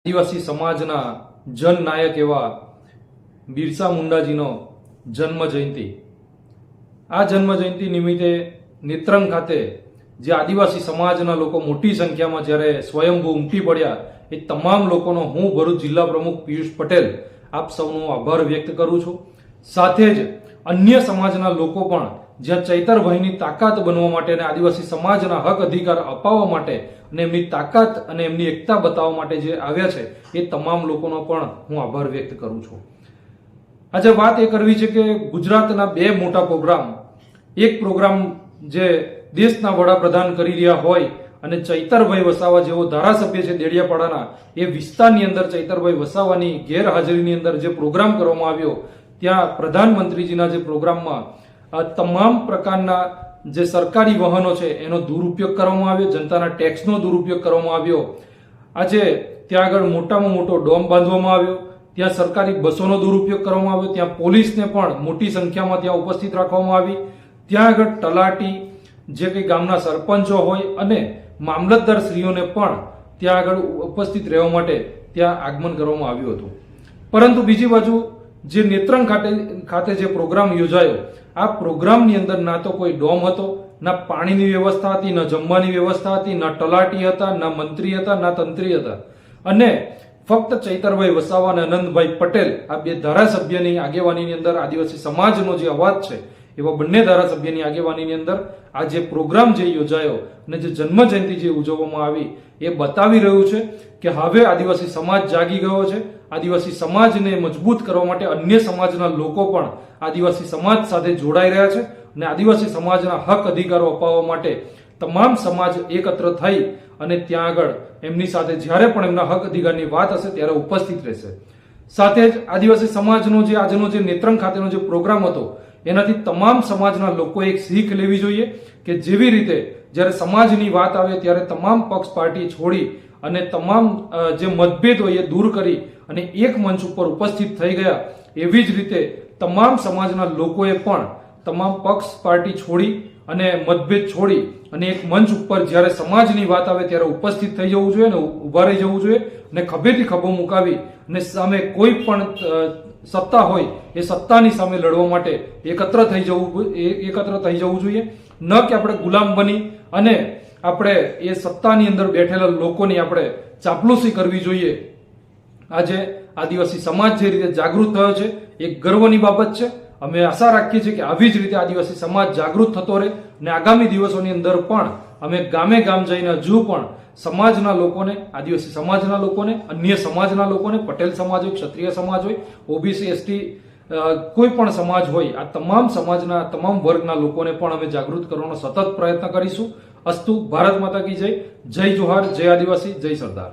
આદિવાસી સમાજના જનનાયક એવા બિરસા મુંડાજીનો જન્મ જયંતિ. આ જન્મ જયંતિ નિમિત્તે નેત્રંગ ખાતે જે આદિવાસી સમાજના લોકો મોટી સંખ્યામાં જ્યારે સ્વયંભૂ ઉમટી પડ્યા, એ તમામ લોકોનો હું ભરૂચ જિલ્લા પ્રમુખ પિયુષ પટેલ આપ સૌનો આભાર વ્યક્ત કરું છું. સાથે જ અન્ય સમાજના લોકો પણ જ્યાં ચૈતરભાઈની તાકાત બનવા માટે અને આદિવાસી સમાજના હક અધિકાર અપાવવા માટે અને એમની તાકાત અને એમની એકતા બતાવવા માટે જે આવ્યા છે, એ તમામ લોકોનો પણ હું આભાર વ્યક્ત કરું છું. આજે વાત એ કરવી છે કે ગુજરાતના બે મોટા પ્રોગ્રામ, એક પ્રોગ્રામ જે દેશના વડાપ્રધાન કરી રહ્યા હોય અને ચૈતરભાઈ વસાવા જેવો ધારાસભ્ય છે દેડિયાપાડાના, એ વિસ્તારની અંદર ચૈતરભાઈ વસાવાની ગેરહાજરીની અંદર જે પ્રોગ્રામ કરવામાં આવ્યો, ત્યાં પ્રધાનમંત્રીજીના જે પ્રોગ્રામમાં તમામ પ્રકારના જે સરકારી વાહનો છે એનો દુરુપયોગ કરવામાં આવ્યો, જનતાના ટેક્સનો દુરુપયોગ કરવામાં આવ્યો. આજે ત્યાં આગળ મોટામાં મોટો ડોમ બાંધવામાં આવ્યો, ત્યાં સરકારી બસોનો દુરુપયોગ કરવામાં આવ્યો, ત્યાં પોલીસને પણ મોટી સંખ્યામાં ત્યાં ઉપસ્થિત રાખવામાં આવી. ત્યાં આગળ તલાટી, જે કંઈ ગામના સરપંચો હોય અને મામલતદાર શ્રીઓને પણ ત્યાં આગળ ઉપસ્થિત રહેવા માટે ત્યાં આગમન કરવામાં આવ્યું હતું. પરંતુ બીજી બાજુ જે નેત્રંગ ખાતે જે પ્રોગ્રામ યોજાયો, આ પ્રોગ્રામની અંદર ના તો કોઈ ડોમ હતો, ના પાણીની વ્યવસ્થા હતી, ના જમવાની વ્યવસ્થા હતી, ના તલાટી હતા, ના મંત્રી હતા, ના તંત્રી હતા. અને ફક્ત ચૈતરભાઈ વસાવા અને આનંદભાઈ પટેલ, આ બે ધારાસભ્યની આગેવાનીની અંદર આદિવાસી સમાજનો જે અવાજ છે, એવા બંને ધારાસભ્યની આગેવાનીની અંદર આ જે પ્રોગ્રામ જે યોજાયો અને જે જન્મ જયંતિ જે ઉજવવામાં આવી, એ બતાવી રહ્યું છે કે હવે આદિવાસી સમાજ જાગી ગયો છે. આદિવાસી સમાજને મજબૂત કરવા માટે અન્ય સમાજના લોકો પણ આદિવાસી સમાજ સાથે જોડાઈ રહ્યા છે અને આદિવાસી સમાજના હક અધિકારો અપાવવા માટે તમામ સમાજ એકત્ર થઈ અને ત્યાં આગળ એમની સાથે જ્યારે પણ એમના હક અધિકારની વાત હશે ત્યારે ઉપસ્થિત રહેશે. સાથે જ આદિવાસી સમાજનો જે આજનો જે નેત્રંગ ખાતેનો જે પ્રોગ્રામ હતો, એનાથી તમામ સમાજના લોકોએ એક શીખ લેવી જોઈએ કે જેવી રીતે જ્યારે સમાજની વાત આવે ત્યારે તમામ પક્ષ પાર્ટી છોડી અને તમામ જે મતભેદ હોય એ દૂર કરી અને એક મંચ ઉપર ઉપસ્થિત થઈ ગયા, એવી જ રીતે તમામ સમાજના લોકોએ પણ તમામ પક્ષ પાર્ટી છોડી અને મતભેદ છોડી અને એક મંચ ઉપર જ્યારે સમાજની વાત આવે ત્યારે ઉપસ્થિત થઈ જવું જોઈએ અને ઉભા રહી જવું જોઈએ અને ખભેથી ખભો મુકાવી અને સામે કોઈ પણ સત્તા હોય એ સત્તાની સામે લડવા માટે એકત્ર થઈ જવું જોઈએ. ન કે આપણે ગુલામ બની અને આપણે એ સત્તાની અંદર બેઠેલા લોકોની આપણે ચાપલુસી કરવી જોઈએ. આજે આદિવાસી સમાજ જે રીતે જાગૃત થયો છે એ ગર્વની બાબત છે. અમે આશા રાખીએ છીએ કે આવી જ રીતે આદિવાસી સમાજ જાગૃત થતો રહે અને આગામી દિવસોની અંદર પણ અમે ગામે ગામ જઈને હજુ પણ સમાજના લોકોને, આદિવાસી સમાજના લોકોને, અન્ય સમાજના લોકોને, પટેલ સમાજ હોય, ક્ષત્રિય સમાજ હોય, ઓબીસી, એસટી, કોઈ પણ સમાજ હોય, આ તમામ સમાજના તમામ વર્ગના લોકોને પણ અમે જાગૃત કરવાનો સતત પ્રયત્ન કરીશું. અસ્તુ. ભારત માતા કી જય. જય જોહાર, જય આદિવાસી, જય સરદાર.